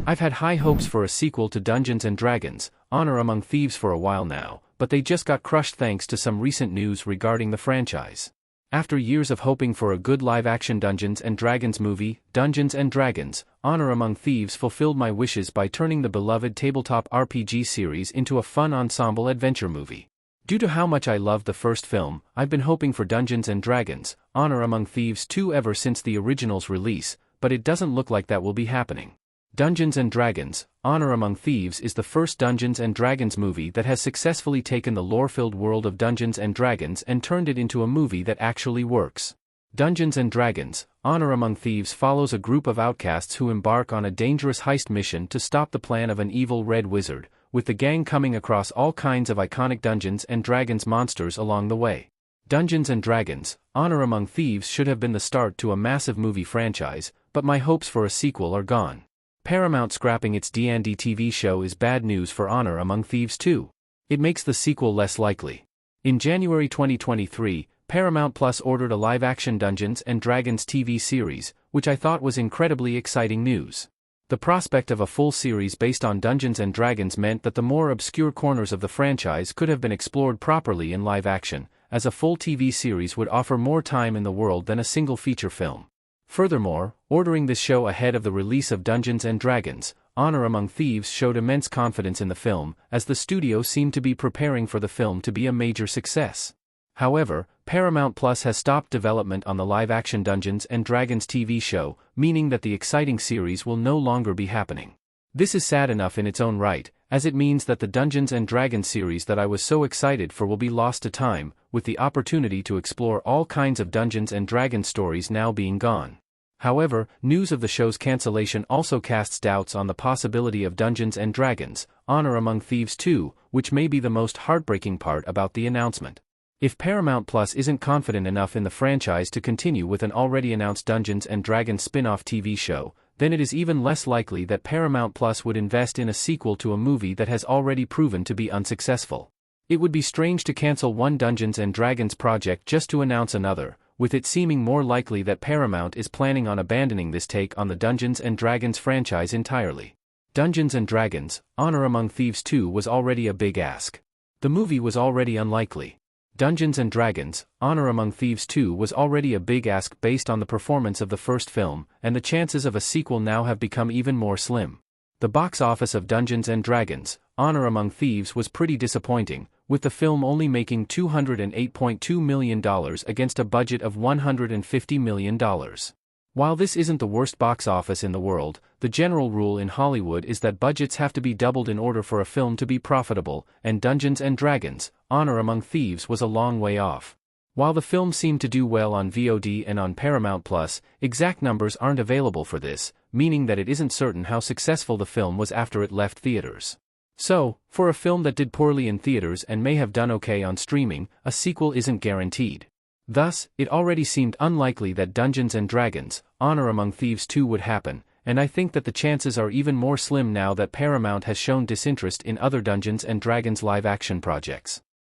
I've had high hopes for a sequel to Dungeons & Dragons: Honor Among Thieves for a while now, but they just got crushed thanks to some recent news regarding the franchise. After years of hoping for a good live-action Dungeons & Dragons movie, Dungeons & Dragons: Honor Among Thieves fulfilled my wishes by turning the beloved tabletop RPG series into a fun ensemble adventure movie. Due to how much I loved the first film, I've been hoping for Dungeons & Dragons: Honor Among Thieves 2 ever since the original's release, but it doesn't look like that will be happening. Dungeons & Dragons: Honor Among Thieves is the first Dungeons & Dragons movie that has successfully taken the lore-filled world of Dungeons & Dragons and turned it into a movie that actually works. Dungeons & Dragons: Honor Among Thieves follows a group of outcasts who embark on a dangerous heist mission to stop the plan of an evil red wizard, with the gang coming across all kinds of iconic Dungeons & Dragons monsters along the way. Dungeons & Dragons: Honor Among Thieves should have been the start to a massive movie franchise, but my hopes for a sequel are gone. Paramount scrapping its D&D TV show is bad news for Honor Among Thieves 2. It makes the sequel less likely. In January 2023, Paramount Plus ordered a live-action Dungeons & Dragons TV series, which I thought was incredibly exciting news. The prospect of a full series based on Dungeons & Dragons meant that the more obscure corners of the franchise could have been explored properly in live-action, as a full TV series would offer more time in the world than a single feature film. Furthermore, ordering this show ahead of the release of Dungeons & Dragons: Honor Among Thieves showed immense confidence in the film, as the studio seemed to be preparing for the film to be a major success. However, Paramount Plus has stopped development on the live-action Dungeons & Dragons TV show, meaning that the exciting series will no longer be happening. This is sad enough in its own right, as it means that the Dungeons & Dragons series that I was so excited for will be lost to time, with the opportunity to explore all kinds of Dungeons & Dragons stories now being gone. However, news of the show's cancellation also casts doubts on the possibility of Dungeons & Dragons: Honor Among Thieves 2, which may be the most heartbreaking part about the announcement. If Paramount Plus isn't confident enough in the franchise to continue with an already announced Dungeons & Dragons spin-off TV show, then it is even less likely that Paramount Plus would invest in a sequel to a movie that has already proven to be unsuccessful. It would be strange to cancel one Dungeons & Dragons project just to announce another, with it seeming more likely that Paramount is planning on abandoning this take on the Dungeons & Dragons franchise entirely. Dungeons & Dragons: Honor Among Thieves 2 was already a big ask. The movie was already unlikely. Dungeons & Dragons: Honor Among Thieves 2 was already a big ask based on the performance of the first film, and the chances of a sequel now have become even more slim. The box office of Dungeons & Dragons: Honor Among Thieves was pretty disappointing, with the film only making $208.2 million against a budget of $150 million. While this isn't the worst box office in the world, the general rule in Hollywood is that budgets have to be doubled in order for a film to be profitable, and Dungeons & Dragons: Honor Among Thieves was a long way off. While the film seemed to do well on VOD and on Paramount Plus, exact numbers aren't available for this, meaning that it isn't certain how successful the film was after it left theaters. So, for a film that did poorly in theaters and may have done okay on streaming, a sequel isn't guaranteed. Thus, it already seemed unlikely that Dungeons & Dragons: Honor Among Thieves 2 would happen, and I think that the chances are even more slim now that Paramount has shown disinterest in other Dungeons & Dragons live-action projects.